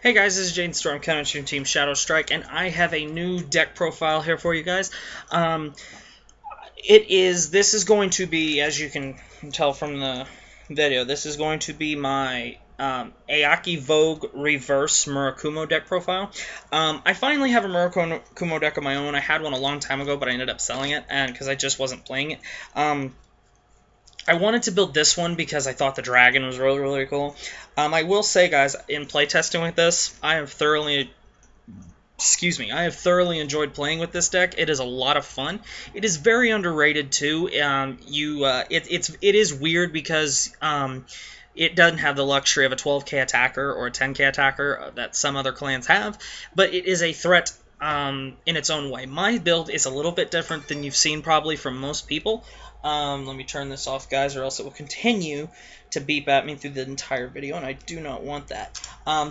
Hey guys, this is Jaden Storm, coming to your Team Shadow Strike, and I have a new deck profile here for you guys. This is going to be, as you can tell from the video, this is going to be my Hyakki Vogue Reverse Murakumo deck profile. I finally have a Murakumo deck of my own. I had one a long time ago, but I ended up selling it because I just wasn't playing it. I wanted to build this one because I thought the dragon was really, really cool. I will say, guys, in playtesting with this, I have thoroughly enjoyed playing with this deck. It is a lot of fun. It is very underrated too. It is weird because it doesn't have the luxury of a 12k attacker or a 10k attacker that some other clans have, but it is a threat in its own way. My build is a little bit different than you've seen probably from most people. Let me turn this off, guys, or else it will continue to beep at me through the entire video, and I do not want that.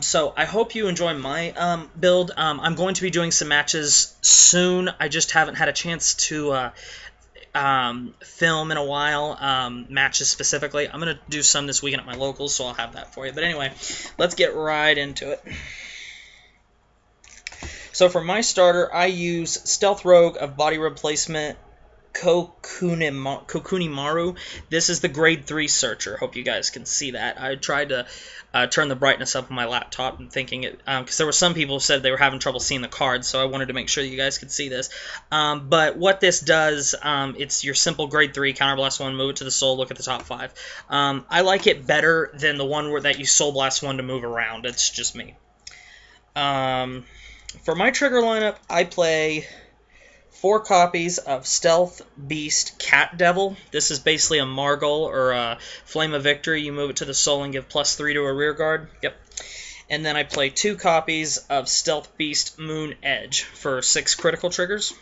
So I hope you enjoy my build. I'm going to be doing some matches soon. I just haven't had a chance to film in a while, matches specifically. I'm going to do some this weekend at my locals, so I'll have that for you. But anyway, let's get right into it. So for my starter, I use Stealth Rogue of Body Replacement Kokunimaru. This is the grade 3 searcher. Hope you guys can see that. I tried to turn the brightness up on my laptop and thinking it, because there were some people who said they were having trouble seeing the cards, so I wanted to make sure you guys could see this. But what this does, it's your simple grade 3 counterblast 1, move it to the soul, look at the top 5. I like it better than the one that you soul blast 1 to move around. It's just me. For my trigger lineup, I play 4 copies of Stealth Beast Cat Devil. This is basically a Margul or a Flame of Victory. You move it to the soul and give +3 to a rear guard. Yep. And then I play 2 copies of Stealth Beast Moon Edge for 6 critical triggers.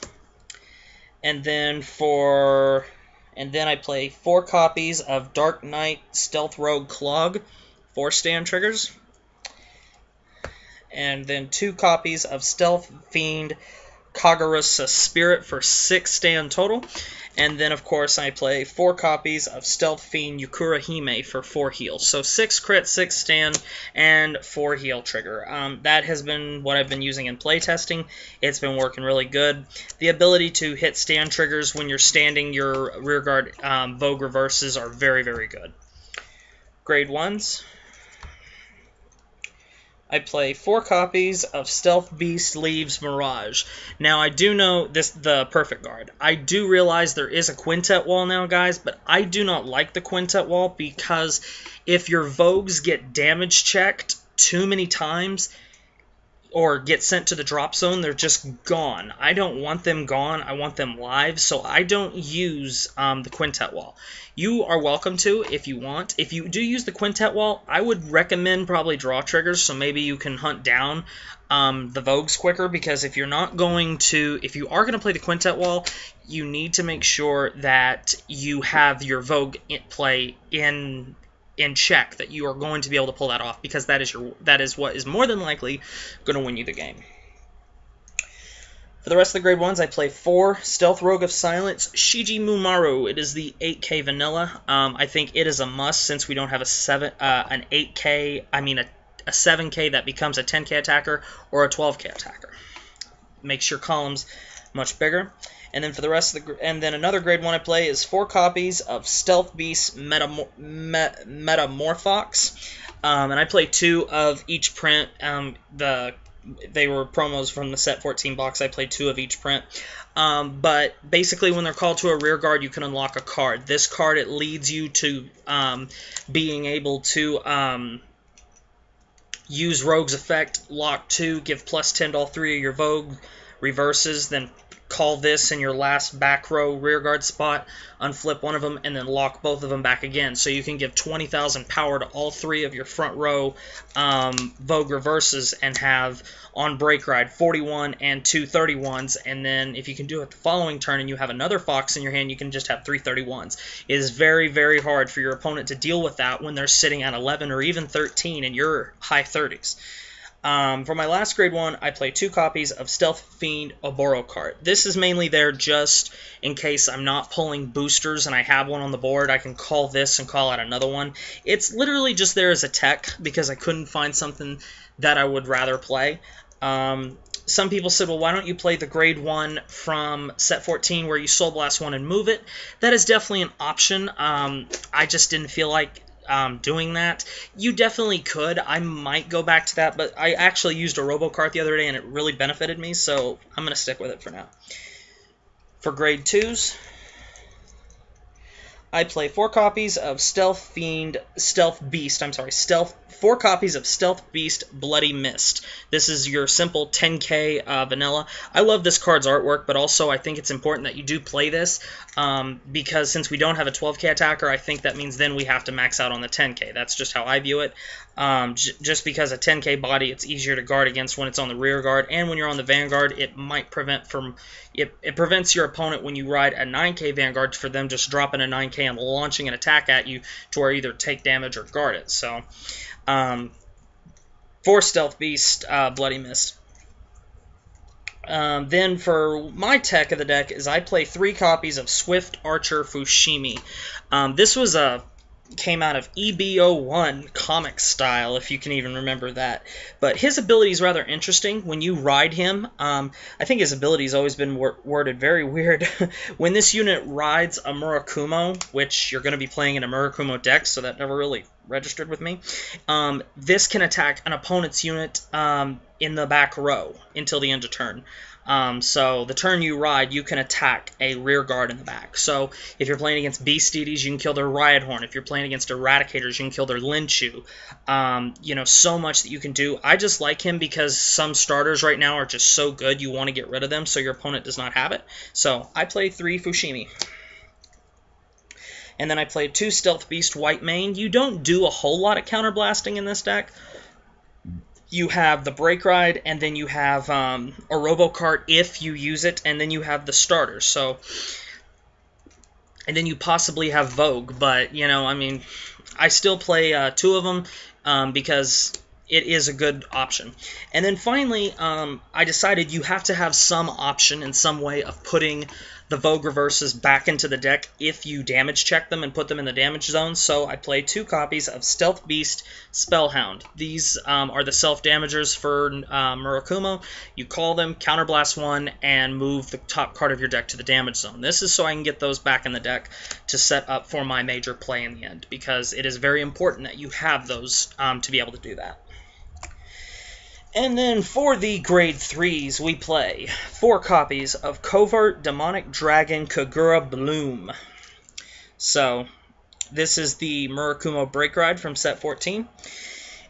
And then I play 4 copies of Dark Knight Stealth Rogue Clog, 4 stand triggers. And then 2 copies of Stealth Fiend Kagura's Spirit for 6 stand total. And then, of course, I play 4 copies of Stealth Fiend Yukura Hime for 4 heal. So 6 crit, 6 stand, and 4 heal trigger. That has been what I've been using in playtesting. It's been working really good. The ability to hit stand triggers when you're standing your rearguard Vogue reverses are very, very good. Grade 1s. I play 4 copies of Stealth Beast Leaves Mirage. Now, I do know the perfect guard. I do realize there is a quintet wall now, guys, but I do not like the quintet wall because if your Vogues get damage checked too many times or get sent to the drop zone, they're just gone. I don't want them gone. I want them live, so I don't use the quintet wall. You are welcome to if you want. If you do use the quintet wall, I would recommend probably draw triggers, so maybe you can hunt down the Vogues quicker, because if you are going to play the quintet wall, you need to make sure that you have your Vogue play in check, that you are going to be able to pull that off, because that is what is more than likely going to win you the game. For the rest of the grade 1s, I play 4 Stealth Rogue of Silence Shiji Mumaru. It is the 8k vanilla. I think it is a must since we don't have a 7k that becomes a 10k attacker or a 12k attacker. Makes your columns much bigger. And then for the rest of another grade 1 I play is 4 copies of Stealth Beast Metamorphox. And I play 2 of each print. They were promos from the set 14 box. I played 2 of each print. But basically, when they're called to a rear guard, you can unlock a card. This card, it leads you to being able to use Rogue's effect, lock 2, give +10 to all 3 of your Vogue reverses, then call this in your last back row rear guard spot, unflip one of them, and then lock both of them back again. So you can give 20,000 power to all 3 of your front row Vogue reverses and have on break ride 41 and 2 31s. And then if you can do it the following turn and you have another Fox in your hand, you can just have 3 31s. It is very, very hard for your opponent to deal with that when they're sitting at 11 or even 13 and you're high 30s. For my last grade 1, I play 2 copies of Stealth Fiend Oboro card. This is mainly there just in case I'm not pulling boosters and I have one on the board. I can call this and call out another one. It's literally just there as a tech because I couldn't find something that I would rather play. Some people said, well, why don't you play the grade 1 from set 14 where you Soul Blast 1 and move it? That is definitely an option. I just didn't feel like doing that. You definitely could. I might go back to that, but I actually used a Robo card the other day and it really benefited me, so I'm going to stick with it for now. For grade 2s, I play 4 copies of Stealth Beast, 4 copies of Stealth Beast Bloody Mist. This is your simple 10k vanilla. I love this card's artwork, but also I think it's important that you do play this, because since we don't have a 12k attacker, I think that means then we have to max out on the 10k. That's just how I view it. Just because a 10k body, it's easier to guard against when it's on the rear guard, and when you're on the vanguard, it might prevent from... It prevents your opponent when you ride a 9k vanguard for them just dropping a 9k and launching an attack at you to where either take damage or guard it. So, for Stealth Beast, Bloody Mist. Then for my tech of the deck is I play 3 copies of Swift Archer Fushimi. This was came out of EB01 comic style, if you can even remember that. But his ability is rather interesting. When you ride him, I think his ability has always been worded very weird. When this unit rides a Murakumo, which you're going to be playing in a Murakumo deck, so that never really registered with me, this can attack an opponent's unit in the back row until the end of turn. So the turn you ride, you can attack a rear guard in the back. So if you're playing against Beastieties, you can kill their Riot Horn. If you're playing against Eradicators, you can kill their Linchu. You know, so much that you can do. I just like him because some starters right now are just so good, you want to get rid of them so your opponent does not have it. So I play 3 Fushimi. And then I played 2 Stealth Beast White Mane. You don't do a whole lot of counterblasting in this deck. You have the Break Ride, and then you have a Robo card if you use it, and then you have the starters. So, and then you possibly have Vogue, but, you know, I mean, I still play 2 of them because it is a good option. And then finally, I decided you have to have some option in some way of putting the Vogue reverses back into the deck if you damage check them and put them in the damage zone. So I played 2 copies of Stealth Beast Spellhound. These are the self-damagers for Murakumo. You call them, counterblast 1, and move the top card of your deck to the damage zone. This is so I can get those back in the deck to set up for my major play in the end, because it is very important that you have those to be able to do that. And then for the grade 3s, we play 4 copies of Covert Demonic Dragon Kagura Bloom. So, this is the Murakumo Break Ride from set 14.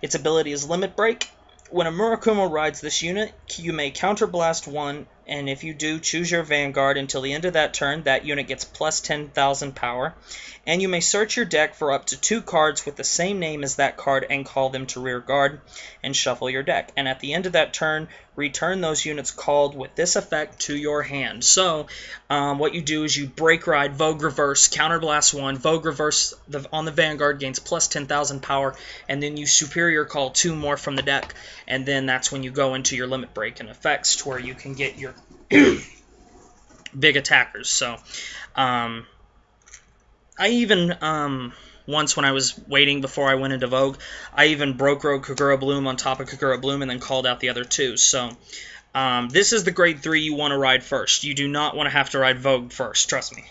Its ability is Limit Break. When a Murakumo rides this unit, you may counterblast 1, and if you do, choose your Vanguard until the end of that turn. That unit gets plus 10,000 power. And you may search your deck for up to 2 cards with the same name as that card and call them to rear guard and shuffle your deck. And at the end of that turn, return those units called with this effect to your hand. So what you do is you Break Ride, Vogue Reverse, Counterblast 1, Vogue Reverse on the Vanguard gains plus 10,000 power, and then you Superior Call 2 more from the deck, and then that's when you go into your Limit Break and effects to where you can get your big attackers. So I even, once when I was waiting before I went into Vogue, I even broke Rogue Kagura Bloom on top of Kagura Bloom and then called out the other 2. So, this is the grade 3 you want to ride first. You do not want to have to ride Vogue first, trust me.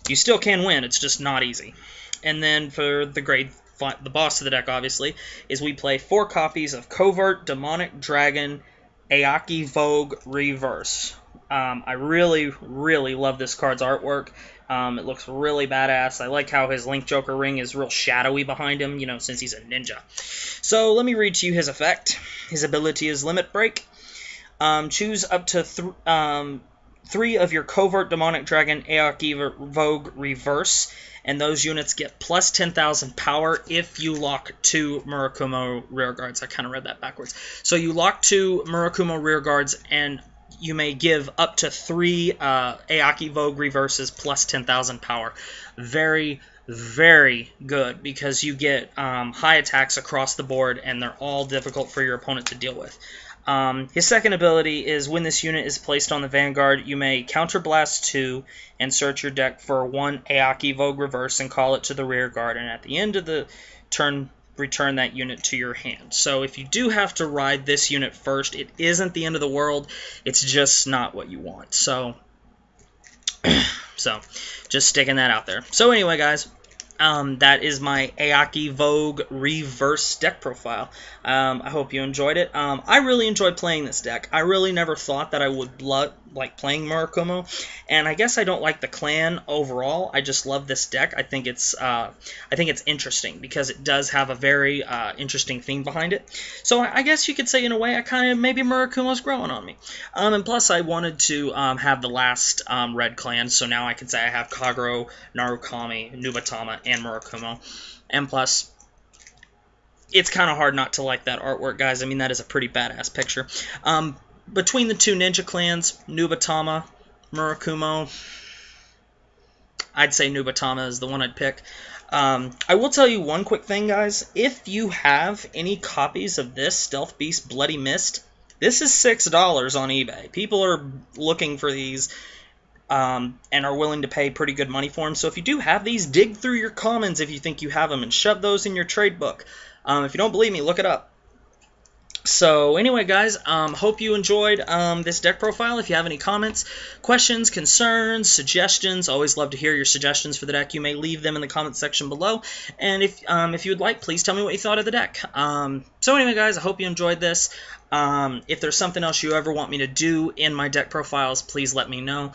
You still can win, it's just not easy. And then for the grade 5, the boss of the deck, obviously, is we play 4 copies of Covert Demonic Dragon Hyakki Vogue Reverse. I really, really love this card's artwork. It looks really badass. I like how his Link Joker ring is real shadowy behind him, you know, since he's a ninja. So let me read to you his effect. His ability is Limit Break. Choose up to 3 of your Covert Demonic Dragon Hyakki Vogue Reverse, and those units get plus 10,000 power if you lock 2 Murakumo rear guards. I kind of read that backwards. So you lock 2 Murakumo rear guards, and you may give up to 3 Hyakki Vogue Reverses plus 10,000 power. Very, very good because you get high attacks across the board, and they're all difficult for your opponent to deal with. His second ability is when this unit is placed on the Vanguard, you may counterblast 2 and search your deck for 1 Hyakki Vogue reverse and call it to the rear guard, and at the end of the turn, return that unit to your hand. So if you do have to ride this unit first, it isn't the end of the world. It's just not what you want. So just sticking that out there. So anyway, guys, that is my Hyakki Vogue reverse deck profile. I hope you enjoyed it. I really enjoyed playing this deck. I really never thought that I would like playing Murakumo, and I guess I don't like the clan overall. I just love this deck. I think it's interesting because it does have a very interesting theme behind it. So I guess you could say in a way I kind of maybe Murakumo's growing on me. And plus I wanted to have the last red clan, so now I can say I have Kagero, Narukami, Nubatama, and Murakumo. And plus, it's kind of hard not to like that artwork, guys. I mean, that is a pretty badass picture. Between the 2 ninja clans, Nubatama, Murakumo, I'd say Nubatama is the one I'd pick. I will tell you one quick thing, guys. If you have any copies of this Stealth Beast Bloody Mist, this is $6 on eBay. People are looking for these and are willing to pay pretty good money for them. So if you do have these, dig through your commons if you think you have them and shove those in your trade book. If you don't believe me, look it up. So anyway, guys, hope you enjoyed this deck profile. If you have any comments, questions, concerns, suggestions, always love to hear your suggestions for the deck. You may leave them in the comments section below. And if you would like, please tell me what you thought of the deck. So anyway, guys, I hope you enjoyed this. If there's something else you ever want me to do in my deck profiles, please let me know.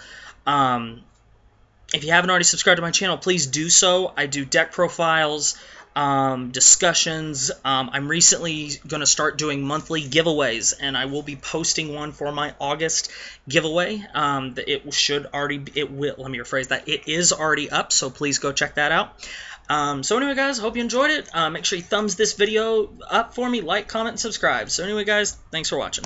If you haven't already subscribed to my channel, please do so. I do deck profiles, discussions. I'm recently going to start doing monthly giveaways, and I will be posting one for my August giveaway. Let me rephrase that. It is already up, so please go check that out. So anyway, guys, hope you enjoyed it. Make sure you thumbs this video up for me, like, comment, and subscribe. So anyway, guys, thanks for watching.